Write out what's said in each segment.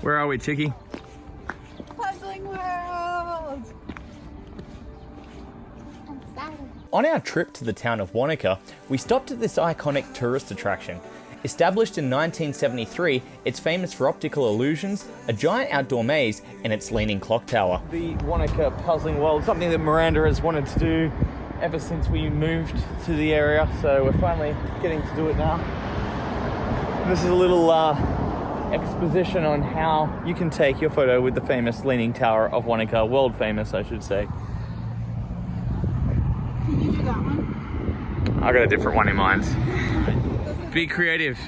Where are we, Chicky? Puzzling World! I'm excited. On our trip to the town of Wanaka, we stopped at this iconic tourist attraction. Established in 1973, it's famous for optical illusions, a giant outdoor maze, and its leaning clock tower. The Wanaka Puzzling World, something that Miranda has wanted to do ever since we moved to the area, so we're finally getting to do it now. This is a little exposition on how you can take your photo with the famous Leaning Tower of Wanaka, world famous, I should say. Can you do that one? I got a different one in mind. Be creative.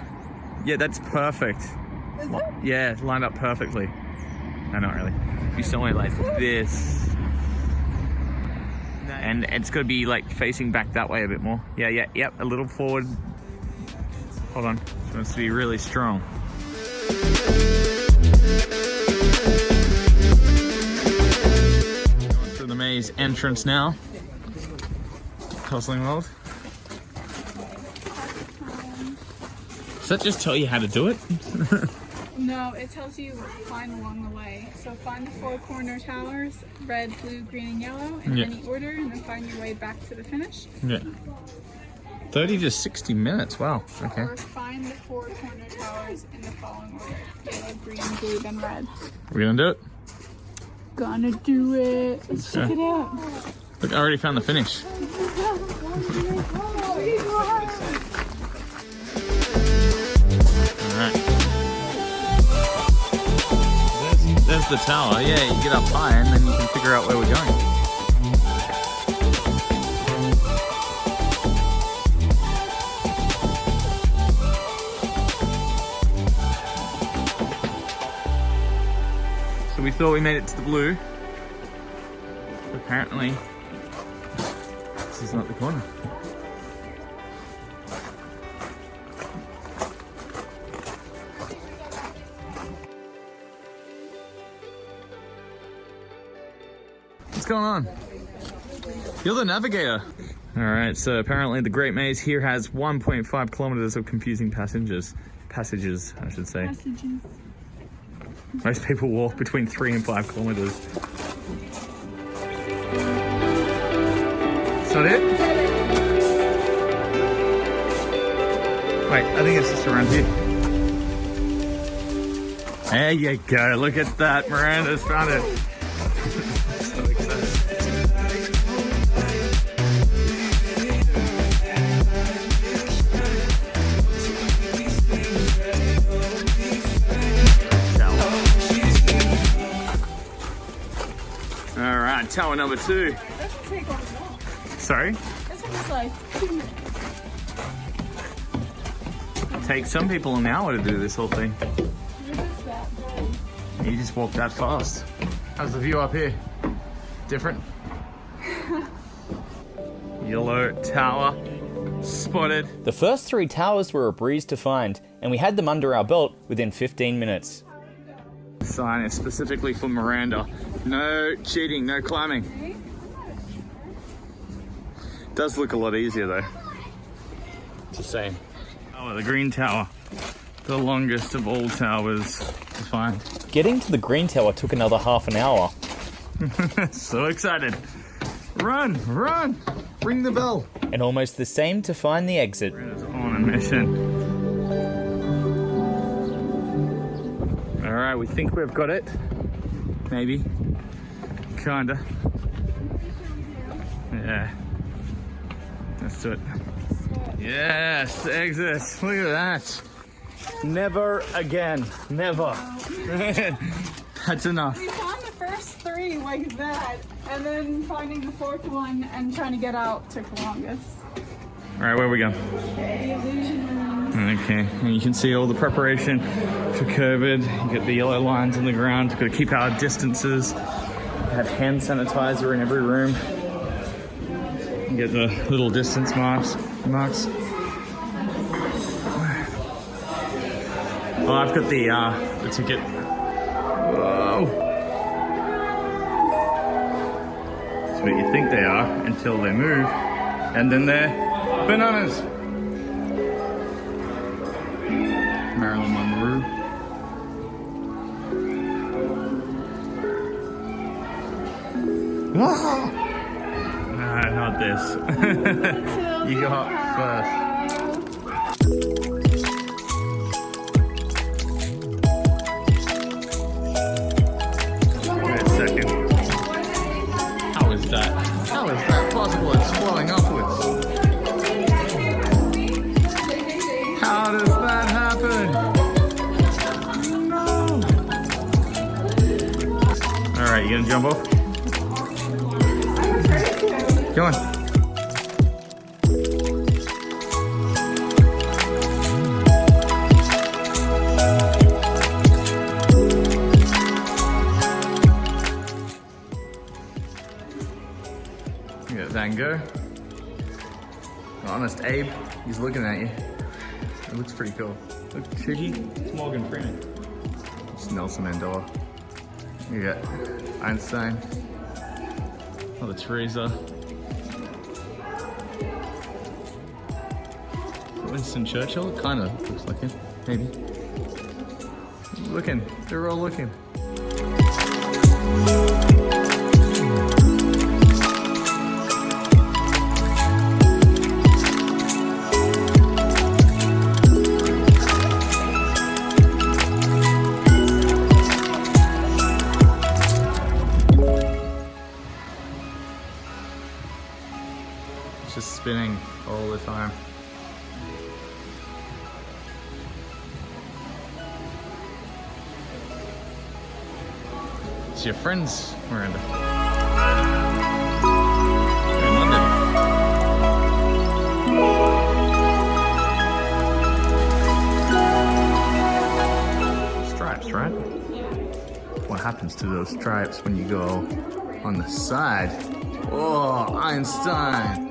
Yeah, that's perfect. Is it? Yeah, lined up perfectly. No, not really. You still want it like this. And it's got to be like facing back that way a bit more. Yeah, yep, a little forward. Hold on, it wants to be really strong. Going through the maze entrance now. Puzzling World. Does that just tell you how to do it? No, it tells you what to find along the way. So find the four corner towers, red, blue, green, and yellow, in any order, and then find your way back to the finish. Yeah. 30 to 60 minutes, wow, okay. Or find the four corner towers in the following order: yellow, green, blue, then red. We're gonna do it? Gonna do it. Let's check it out. Look, I already found the finish. Alright. There's the tower. Yeah, you get up high and then you can figure out where we're going. So we thought we made it to the blue. Apparently, this is not the corner. What's going on? You're the navigator. All right, so apparently the Great Maze here has 1.5 kilometers of confusing passages, I should say. Passages. Most people walk between 3 and 5 kilometers. Is that it? Wait, I think it's just around here. There you go, look at that, Miranda's found it. So excited. All right, tower number 2. Doesn't take long at all. Sorry? This one's like 2 minutes. It'll take some people an hour to do this whole thing. You're just that good. You just walk that fast. How's the view up here? Different? Yellow tower spotted. The first 3 towers were a breeze to find, and we had them under our belt within 15 minutes. Sign is specifically for Miranda. No cheating, no climbing. Does look a lot easier though. It's the same. Oh, the green tower. The longest of all towers to find. Getting to the green tower took another half an hour. So excited. Run, run, ring the bell. And almost the same to find the exit. Miranda's on a mission. All right, we think we've got it. Maybe. Kinda. Yeah. Let's do it. Yes, exit. Look at that. Never again. Never. That's enough. We found the first 3 like that, and then finding the 4th one and trying to get out took the longest. All right, where we go? The illusion rooms. Okay, and you can see all the preparation for COVID. You get the yellow lines on the ground. Got to keep our distances. Have hand sanitizer in every room. You get the little distance marks. Oh, I've got the ticket. Whoa. That's what you think they are until they move, and then they're bananas. Marilyn Monroe. Nah, not this. You got first. Wait a second. How is that? How is that possible? It's flowing upwards. How does that happen? No. Alright, you gonna jump off? Come on. You got Van Gogh. Honest Abe, he's looking at you. It looks pretty cool. Look, Shiggy, it's Morgan Freeman. It's Nelson Mandela. You got Einstein. Mother Teresa. Winston Churchill, it kind of looks like him, maybe. Looking, they're all looking. It's just spinning all the time. It's your friends, Miranda. They're in London. Stripes, right? What happens to those stripes when you go on the side? Oh, Einstein!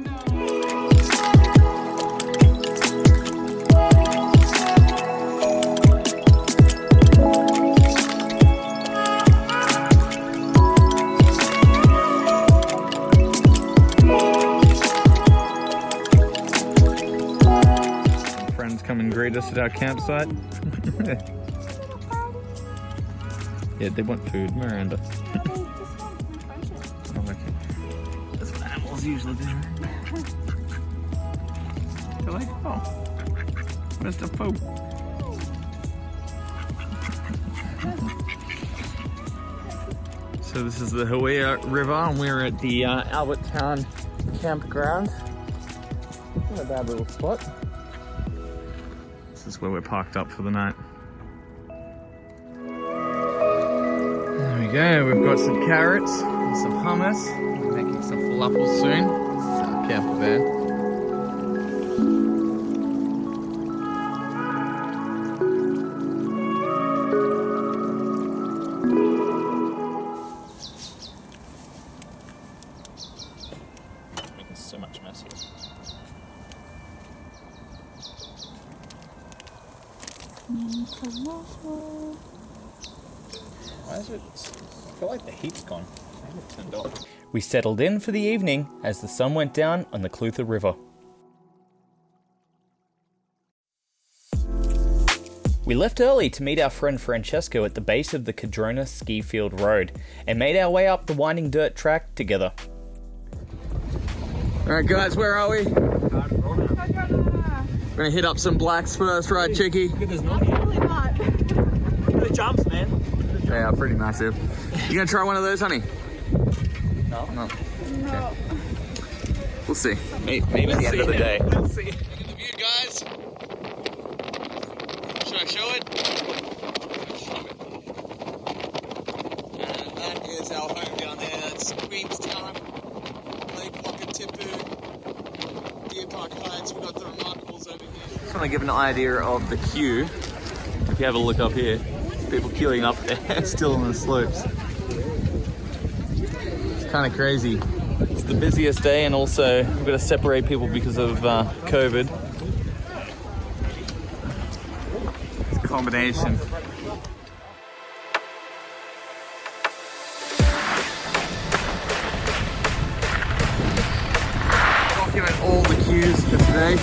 Come and greet us at our campsite. Yeah, they want food, Miranda. Oh, okay. That's what animals usually do. They're like, oh, Mr. Poop. So this is the Clutha River, and we're at the Albert Town campground. Not a bad little spot. This is where we're parked up for the night. There we go, we've got some carrots and some hummus. We're making some falafels soon. This is our camper van. Making so much mess here. Why is it? I feel like the heat's gone. Maybe it turned off. We settled in for the evening as the sun went down on the Clutha River. We left early to meet our friend Francesco at the base of the Cardrona Ski Field road and made our way up the winding dirt track together. Alright guys, where are we? We're gonna hit up some blacks first, right, Chicky? Absolutely not. The jumps, man. They are pretty massive. You gonna try one of those, honey? No. No. We'll see. Maybe at the end of the day. We'll see. Look at the view, guys. Should I show it? Show it. And that is our home down there. That's Queenstown, Lake Wakatipu, Deer Park Heights. We've got the Remarkables over here. Just want to give an idea of the queue. If you have a look up here, people queuing up there, still on the slopes. It's kind of crazy. It's the busiest day, and also we've got to separate people because of COVID. It's a combination. Document all the queues for today.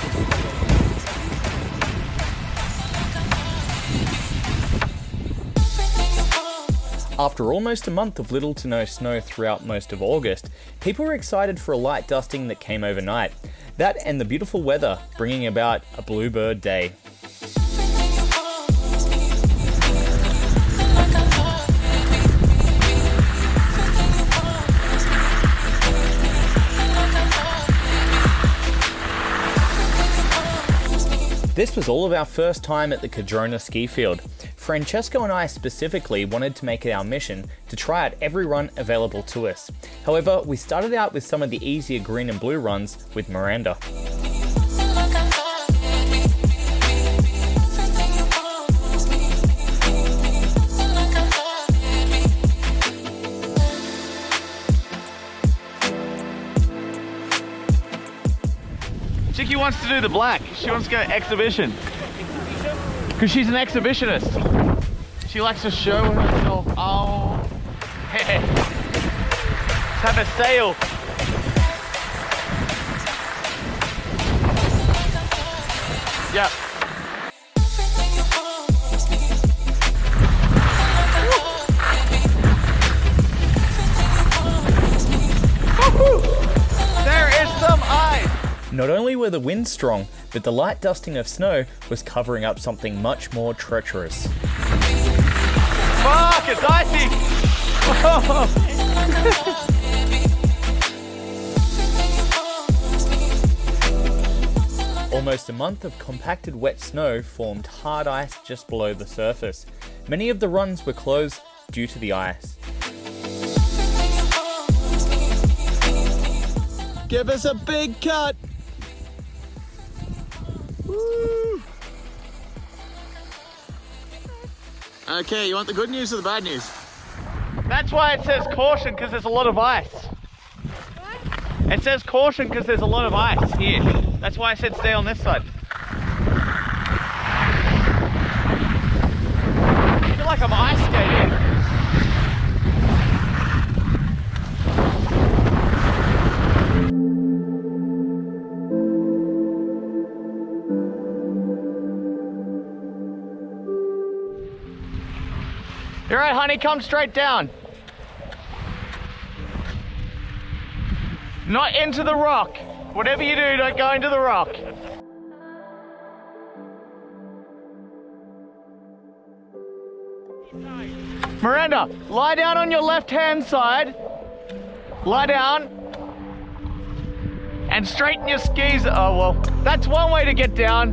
After almost a month of little to no snow throughout most of August, people were excited for a light dusting that came overnight. That and the beautiful weather, bringing about a bluebird day. This was all of our first time at the Cardrona Ski Field. Francesco and I specifically wanted to make it our mission to try out every run available to us. However, we started out with some of the easier green and blue runs with Miranda. Chicky wants to do the black. She wants to go exhibition. Because she's an exhibitionist. She likes to show herself. Oh, hey. Let's have a sail. Yep. There is some ice. Not only were the winds strong, but the light dusting of snow was covering up something much more treacherous. Fuck, it's icy! Almost a month of compacted wet snow formed hard ice just below the surface. Many of the runs were closed due to the ice. Give us a big cut! Woo. Okay, you want the good news or the bad news? That's why it says caution, because there's a lot of ice. What? It says caution because there's a lot of ice here. That's why I said stay on this side. I feel like I'm ice skating. You're right, honey, come straight down. Not into the rock. Whatever you do, don't go into the rock. Miranda, lie down on your left-hand side. Lie down. And straighten your skis. Oh, well, that's one way to get down.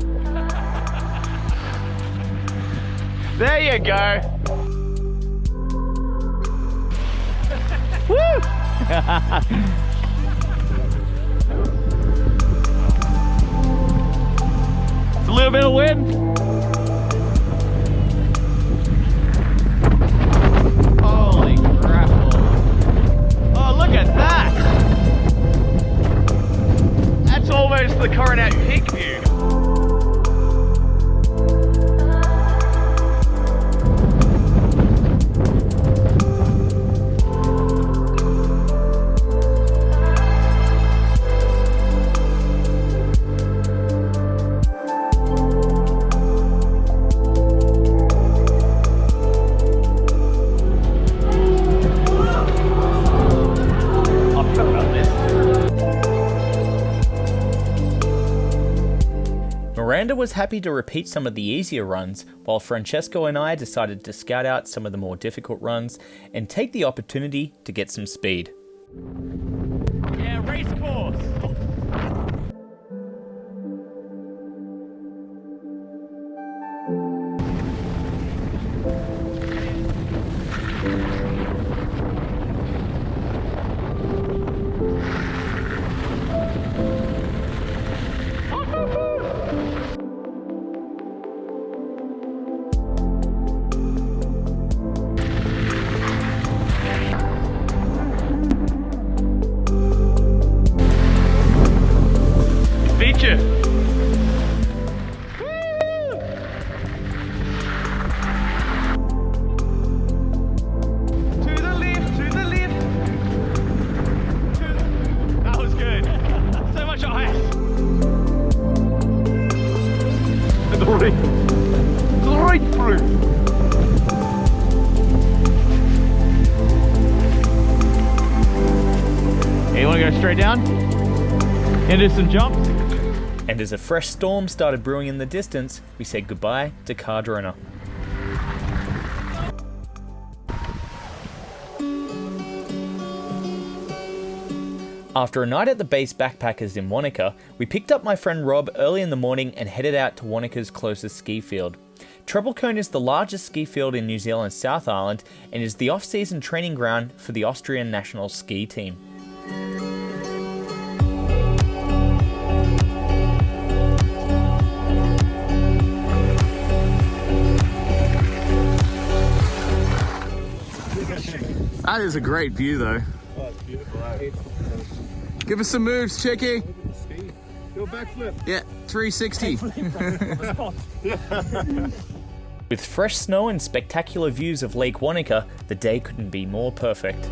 There you go. Woo! It's a little bit of wind. Holy crap. Oh, look at that. That's almost the Coronet Peak view. Miranda was happy to repeat some of the easier runs, while Francesco and I decided to scout out some of the more difficult runs and take the opportunity to get some speed. Yeah, race course. Feature. To the left, to the left. That was good. So much ice. To the right. To the right through. straight down into some jumps. And as a fresh storm started brewing in the distance, we said goodbye to Cardrona. After a night at the base backpackers in Wanaka, we picked up my friend Rob early in the morning and headed out to Wanaka's closest ski field. Treble Cone is the largest ski field in New Zealand's South Island and is the off-season training ground for the Austrian national ski team. That is a great view though. Oh, it's beautiful. Give us some moves, Chicky. Do a backflip. Yeah, 360. With fresh snow and spectacular views of Lake Wanaka, the day couldn't be more perfect.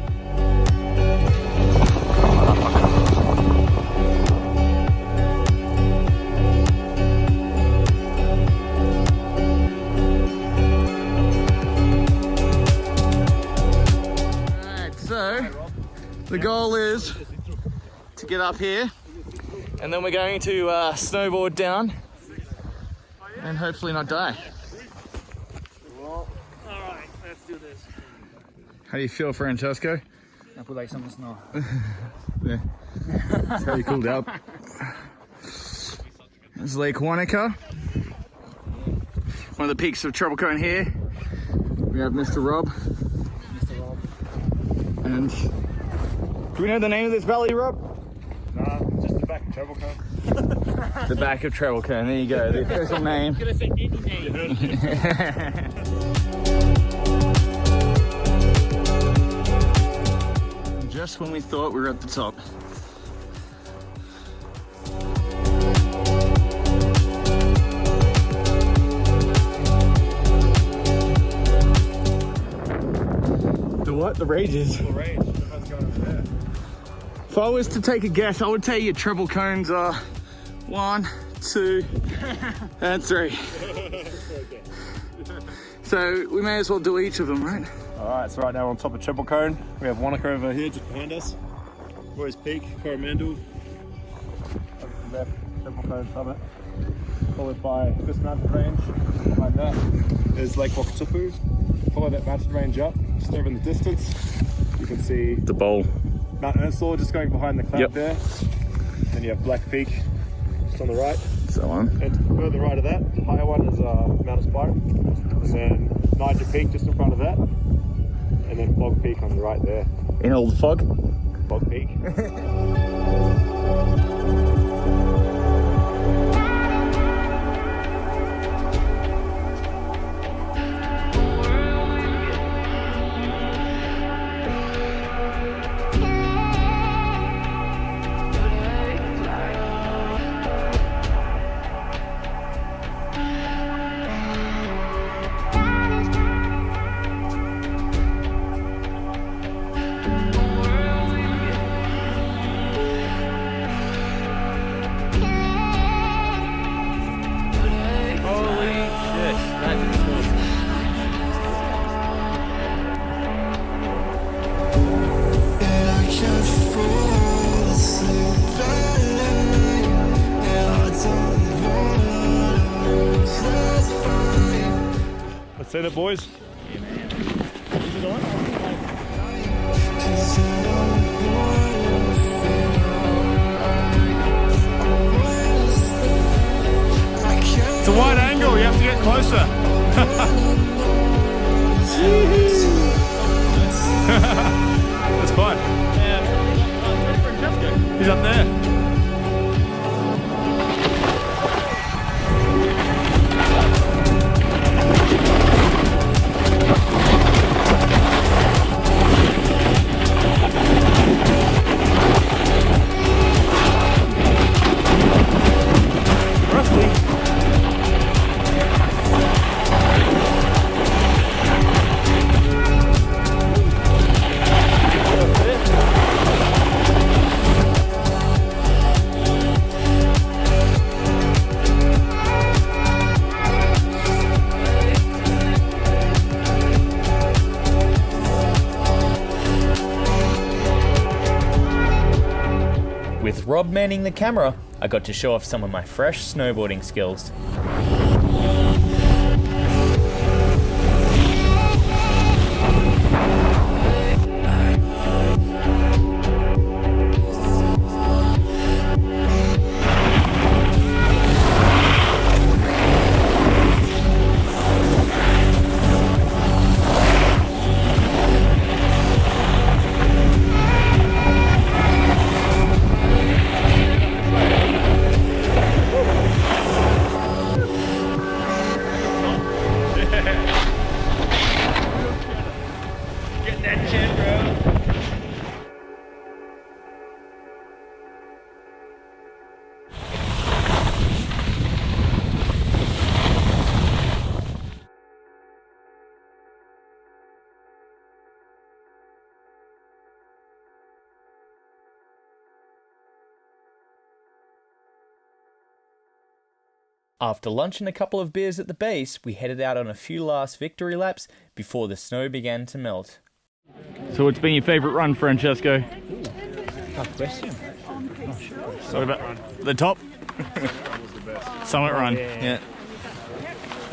Alright, so the goal is to get up here and then we're going to snowboard down and hopefully not die. Well, alright, let's do this. How do you feel, Francesco? I put like some snow. Yeah. That's how you cooled out. There's Lake Wanaka. One of the peaks of Treble Cone here. We have Mr. Rob. And do we know the name of this valley, Rob? Nah, just the back of Treble Cone. The back of Treble Cone. There you go. The official name. Gonna say any name. Just when we thought we were at the top. The what? The rages. The range. Everyone's going over there. If I was to take a guess, I would tell you Treble Cones are 1, 2, and 3. So we may as well do each of them, right? Alright, so right now we're on top of Treble Cone. We have Wanaka over here just behind us. Roy's Peak, Coromandel. Over to the left, Treble Cone summit. Followed by this mountain range. Behind that is Lake Wakatupu. Follow that mountain range up, just over in the distance. You can see The bowl. Mount Earnslaw just going behind the cloud there. Then you have Black Peak just on the right. So on. And further right of that, the higher one is Mount Aspire. And then Niger Peak just in front of that. And then Fog Peak on the right there. In all the fog. Fog Peak. Let's hit it, boys. It's a wide angle, you have to get closer. That's fun. He's up there. Rob manning the camera, I got to show off some of my fresh snowboarding skills. After lunch and a couple of beers at the base, we headed out on a few last victory laps before the snow began to melt. So what's been your favourite run, Francesco? Tough question. What about the top? Summit run. Yeah.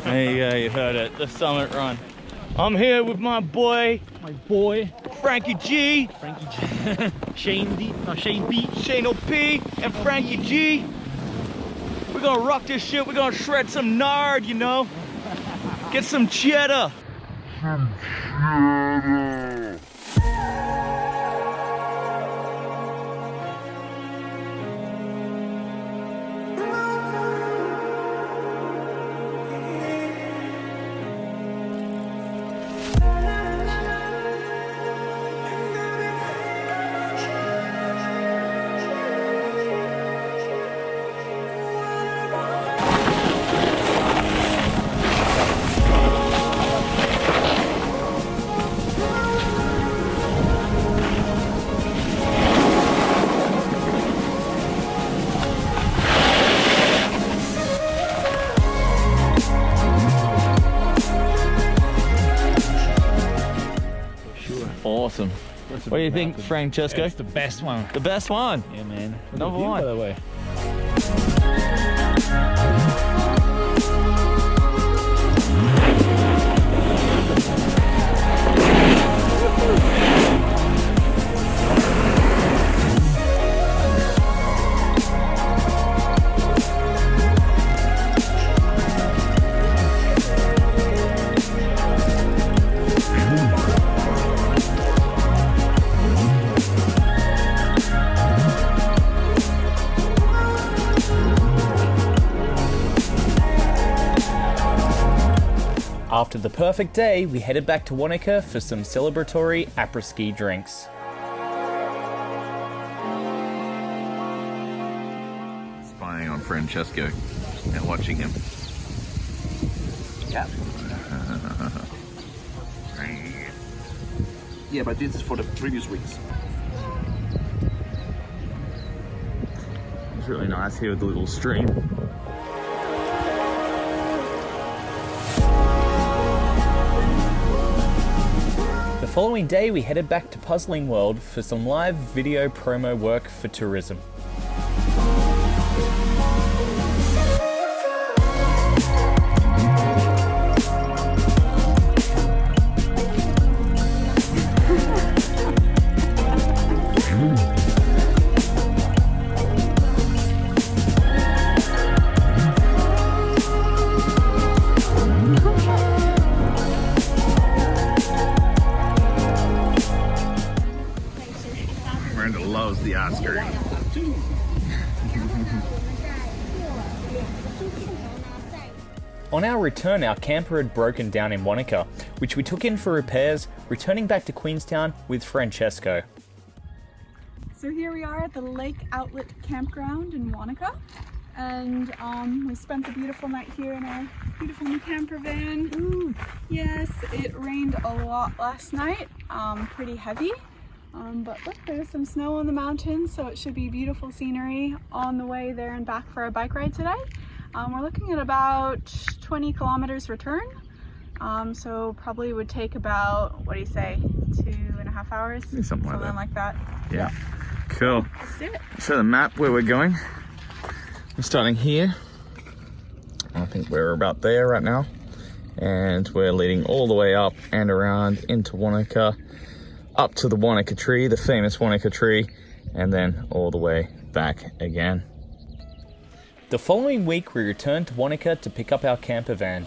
There you go, you heard it. The summit run. I'm here with my boy, Frankie G. Shane B. Shane O.P. and Frankie G. We're gonna rock this shit. We're gonna shred some nard, you know? Get some cheddar. Awesome. What do you think, Francesco? It's the best one. The best one? Yeah, man. Number one. By the way. After the perfect day, we headed back to Wanaka for some celebratory après-ski drinks. Spying on Francesco and watching him. Yeah. Yeah, but this is for the previous weeks. It's really nice here with the little stream. The following day, we headed back to Puzzling World for some live video promo work for tourism. Miranda loves the ice cream. On our return, our camper had broken down in Wanaka, which we took in for repairs, returning back to Queenstown with Francesco. So here we are at the Lake Outlet Campground in Wanaka, and we spent a beautiful night here in our beautiful new camper van. Ooh. Yes, it rained a lot last night, pretty heavy, but look, there's some snow on the mountains, so it should be beautiful scenery on the way there and back for our bike ride today. We're looking at about 20 kilometers return, so probably would take about, what do you say, 2.5 hours? Something like that. Yeah. Cool. That's it. Show the map where we're going. We're starting here. I think we're about there right now. And we're leading all the way up and around into Wanaka, up to the Wanaka tree, the famous Wanaka tree, and then all the way back again. The following week, we returned to Wanaka to pick up our camper van.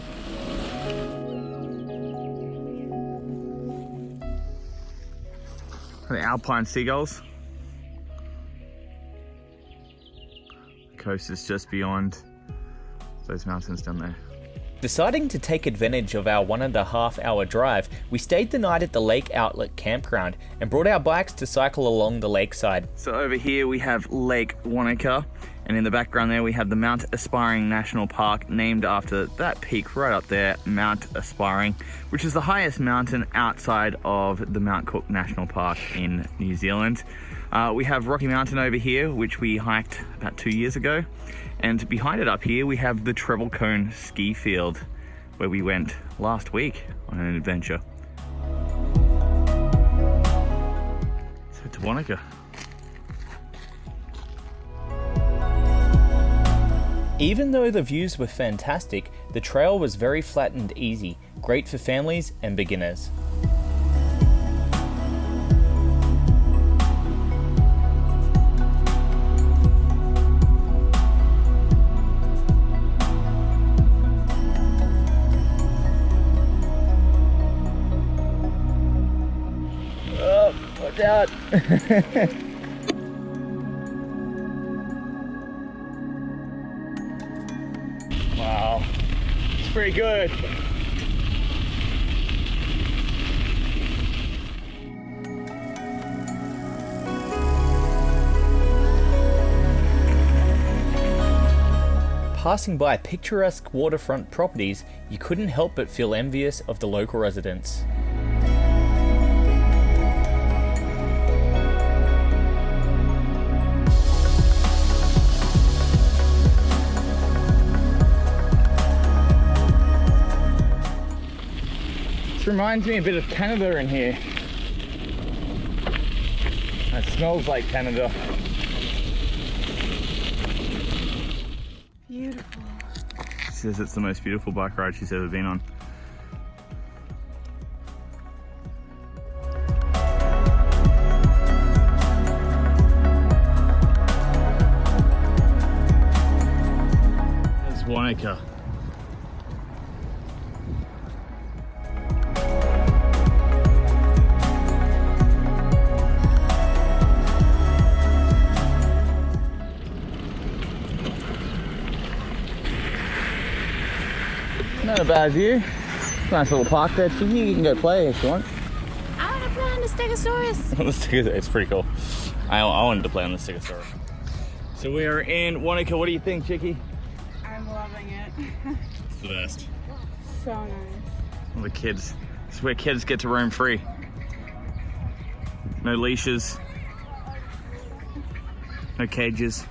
The alpine seagulls. The coast is just beyond those mountains down there. Deciding to take advantage of our 1.5 hour drive, we stayed the night at the Lake Outlet campground and brought our bikes to cycle along the lakeside. So over here we have Lake Wanaka, and in the background there we have the Mount Aspiring National Park, named after that peak right up there, Mount Aspiring, which is the highest mountain outside of the Mount Cook National Park in New Zealand. We have Rocky Mountain over here, which we hiked about 2 years ago. And behind it up here, we have the Treble Cone Ski Field, where we went last week on an adventure. So to Wanaka. Even though the views were fantastic, the trail was very flat and easy, great for families and beginners. Watch out! Wow, it's pretty good. Passing by picturesque waterfront properties, you couldn't help but feel envious of the local residents. This reminds me a bit of Canada in here. It smells like Canada. Beautiful. She says it's the most beautiful bike ride she's ever been on. There's Wanaka. Not a bad view. Nice little park there. You can go play if you want. I want to play on the Stegosaurus. It's pretty cool. I wanted to play on the Stegosaurus. So we are in Wanaka. What do you think, Chicky? I'm loving it. It's the best. So nice. All the kids. It's where kids get to roam free. No leashes. No cages.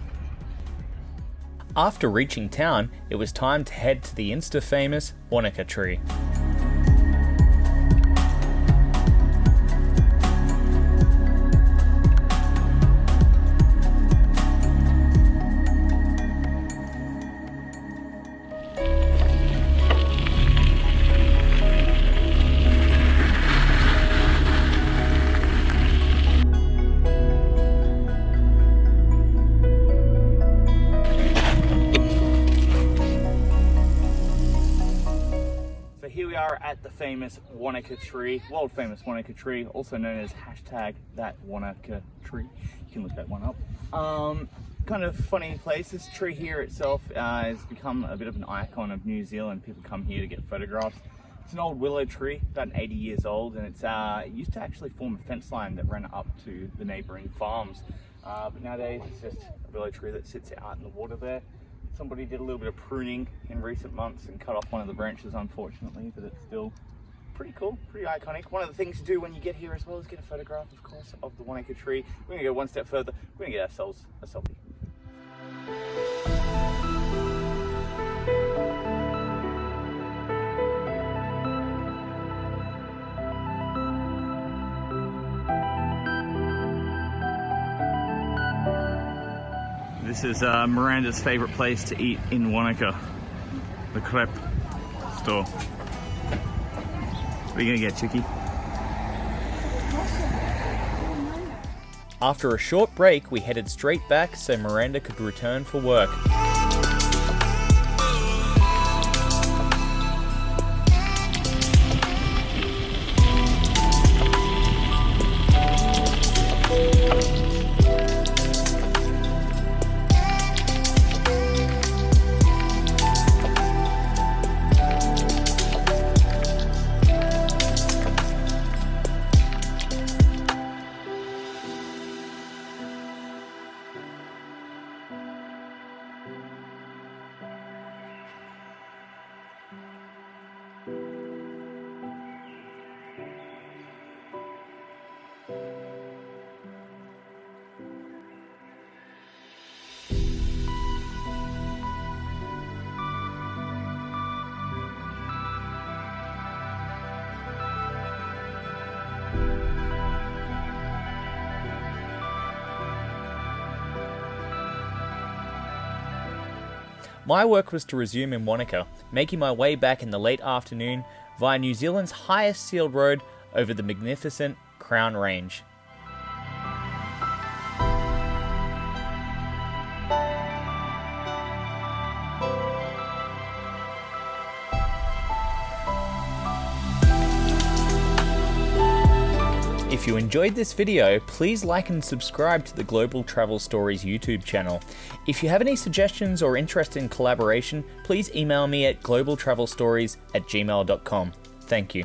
After reaching town, it was time to head to the Insta-famous Wanaka tree. At the famous Wanaka tree, world famous Wanaka tree, also known as #that Wanaka tree. You can look that one up. Kind of funny place. This tree here itself has become a bit of an icon of New Zealand. People come here to get photographs. It's an old willow tree, about 80 years old, and it used to actually form a fence line that ran up to the neighbouring farms. But nowadays it's just a willow tree that sits out in the water there. Somebody did a little bit of pruning in recent months and cut off one of the branches, unfortunately, but it's still pretty cool, pretty iconic. One of the things to do when you get here as well is get a photograph, of course, of the Wanaka tree. We're gonna go one step further. We're gonna get ourselves a selfie. This is Miranda's favourite place to eat in Wanaka, the crepe store. What are you gonna get, Chicky? After a short break, we headed straight back so Miranda could return for work. My work was to resume in Wanaka, making my way back in the late afternoon via New Zealand's highest sealed road over the magnificent Crown Range. If you enjoyed this video, please like and subscribe to the Global Travel Stories YouTube channel. If you have any suggestions or interest in collaboration, please email me at globaltravelstories@gmail.com. Thank you.